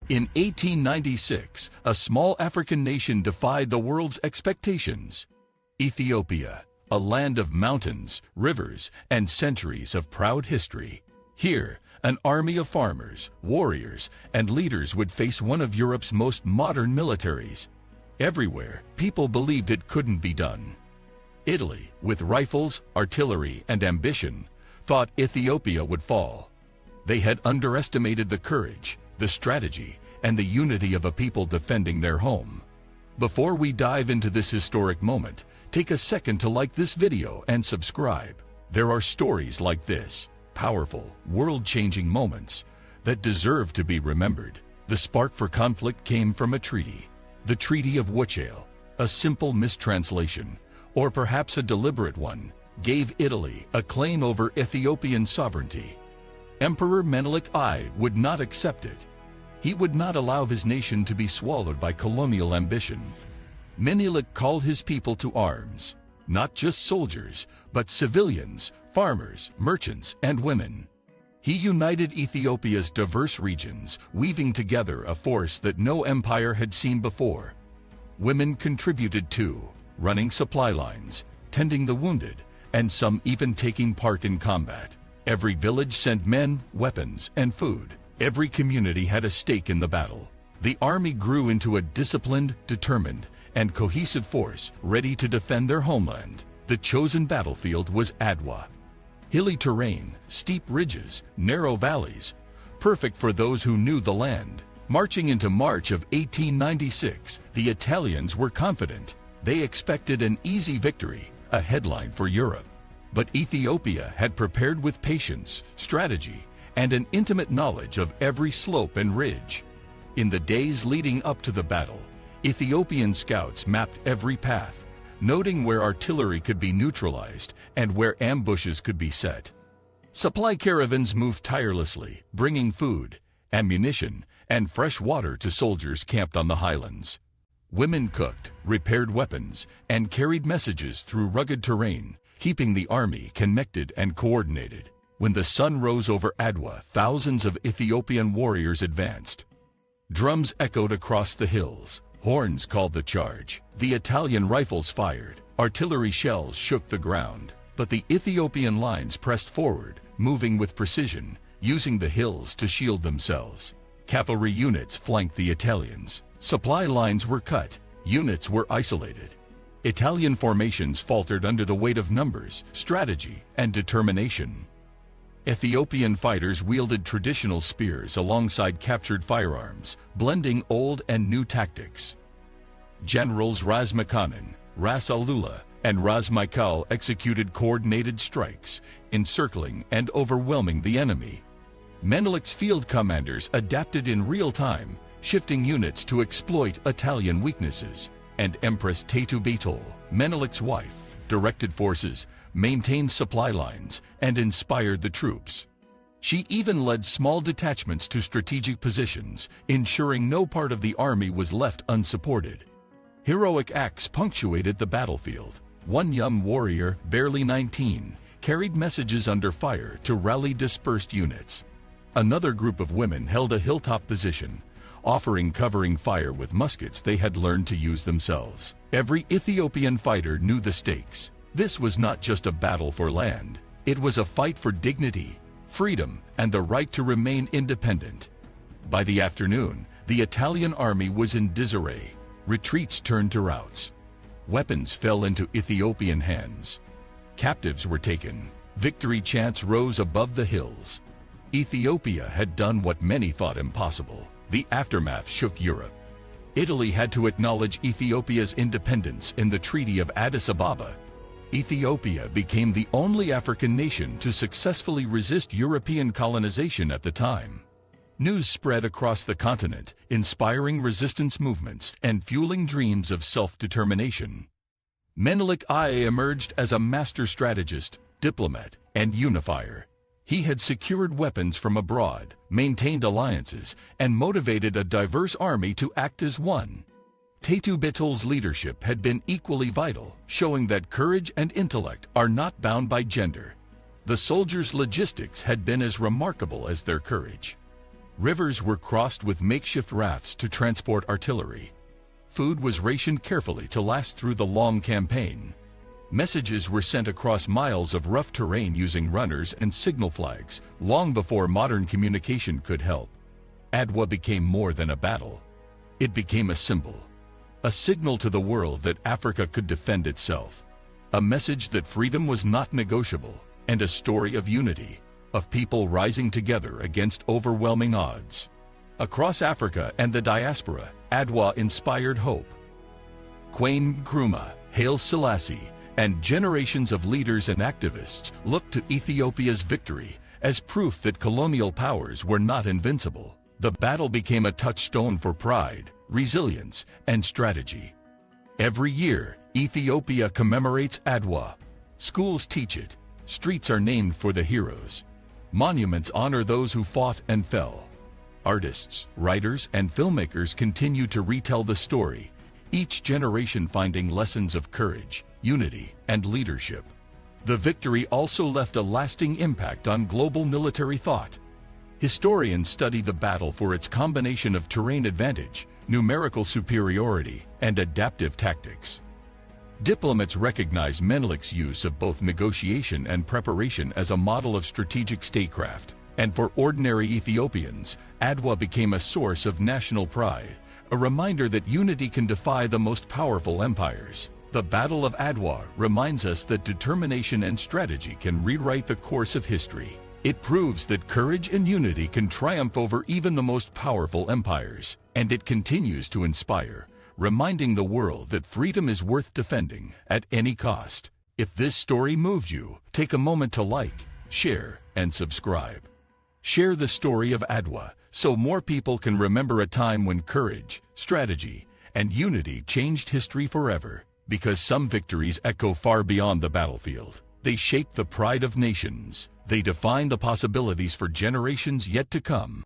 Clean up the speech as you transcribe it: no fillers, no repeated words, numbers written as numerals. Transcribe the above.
In 1896, a small African nation defied the world's expectations. Ethiopia, a land of mountains, rivers, and centuries of proud history. Here, an army of farmers, warriors, and leaders would face one of Europe's most modern militaries. Everywhere, people believed it couldn't be done. Italy, with rifles, artillery, and ambition, thought Ethiopia would fall. They had underestimated the courage, the strategy, and the unity of a people defending their home. Before we dive into this historic moment, take a second to like this video and subscribe. There are stories like this, powerful, world-changing moments, that deserve to be remembered. The spark for conflict came from a treaty. The Treaty of Wuchale, a simple mistranslation, or perhaps a deliberate one, gave Italy a claim over Ethiopian sovereignty. Emperor Menelik I would not accept it. He would not allow his nation to be swallowed by colonial ambition. Menelik called his people to arms, not just soldiers, but civilians, farmers, merchants, and women. He united Ethiopia's diverse regions, weaving together a force that no empire had seen before. Women contributed too, running supply lines, tending the wounded, and some even taking part in combat. Every village sent men, weapons, and food. Every community had a stake in the battle. The army grew into a disciplined, determined, and cohesive force ready to defend their homeland. The chosen battlefield was Adwa. Hilly terrain, steep ridges, narrow valleys, perfect for those who knew the land. Marching into March of 1896, the Italians were confident. They expected an easy victory, a headline for Europe. But Ethiopia had prepared with patience, strategy, and an intimate knowledge of every slope and ridge. In the days leading up to the battle, Ethiopian scouts mapped every path, noting where artillery could be neutralized and where ambushes could be set. Supply caravans moved tirelessly, bringing food, ammunition, and fresh water to soldiers camped on the highlands. Women cooked, repaired weapons, and carried messages through rugged terrain, keeping the army connected and coordinated. When the sun rose over Adwa, thousands of Ethiopian warriors advanced. Drums echoed across the hills. Horns called the charge. The Italian rifles fired. Artillery shells shook the ground. But the Ethiopian lines pressed forward, moving with precision, using the hills to shield themselves. Cavalry units flanked the Italians. Supply lines were cut. Units were isolated. Italian formations faltered under the weight of numbers, strategy, and determination. Ethiopian fighters wielded traditional spears alongside captured firearms, blending old and new tactics. Generals Ras Makanan, Ras Alula, and Ras Michael executed coordinated strikes, encircling and overwhelming the enemy. Menelik's field commanders adapted in real time, shifting units to exploit Italian weaknesses. And Empress Tetu, Menelik's wife, directed forces, maintained supply lines, and inspired the troops. She even led small detachments to strategic positions, ensuring no part of the army was left unsupported. Heroic acts punctuated the battlefield. One young warrior, barely 19, carried messages under fire to rally dispersed units. Another group of women held a hilltop position, covering fire with muskets they had learned to use themselves. Every Ethiopian fighter knew the stakes. This was not just a battle for land. It was a fight for dignity, freedom, and the right to remain independent. By the afternoon, the Italian army was in disarray. Retreats turned to routs. Weapons fell into Ethiopian hands. Captives were taken. Victory chants rose above the hills. Ethiopia had done what many thought impossible. The aftermath shook Europe. Italy had to acknowledge Ethiopia's independence in the Treaty of Addis Ababa. Ethiopia became the only African nation to successfully resist European colonization at the time. News spread across the continent, inspiring resistance movements and fueling dreams of self-determination. Menelik I emerged as a master strategist, diplomat, and unifier. He had secured weapons from abroad, maintained alliances, and motivated a diverse army to act as one. Tetu leadership had been equally vital, showing that courage and intellect are not bound by gender. The soldiers' logistics had been as remarkable as their courage. Rivers were crossed with makeshift rafts to transport artillery. Food was rationed carefully to last through the long campaign. Messages were sent across miles of rough terrain using runners and signal flags, long before modern communication could help. Adwa became more than a battle. It became a symbol, a signal to the world that Africa could defend itself, a message that freedom was not negotiable, and a story of unity, of people rising together against overwhelming odds. Across Africa and the diaspora, Adwa inspired hope. Kwame Nkrumah, Haile Selassie, and generations of leaders and activists looked to Ethiopia's victory as proof that colonial powers were not invincible. The battle became a touchstone for pride, resilience, and strategy. Every year, Ethiopia commemorates Adwa. Schools teach it, streets are named for the heroes. Monuments honor those who fought and fell. Artists, writers, and filmmakers continue to retell the story, each generation finding lessons of courage, unity, and leadership. The victory also left a lasting impact on global military thought. Historians study the battle for its combination of terrain advantage, numerical superiority, and adaptive tactics. Diplomats recognize Menelik's use of both negotiation and preparation as a model of strategic statecraft, and for ordinary Ethiopians, Adwa became a source of national pride, a reminder that unity can defy the most powerful empires. The Battle of Adwa reminds us that determination and strategy can rewrite the course of history. It proves that courage and unity can triumph over even the most powerful empires, and it continues to inspire, reminding the world that freedom is worth defending at any cost. If this story moved you, take a moment to like, share, and subscribe. Share the story of Adwa so more people can remember a time when courage, strategy, and unity changed history forever. Because some victories echo far beyond the battlefield. They shape the pride of nations. They define the possibilities for generations yet to come.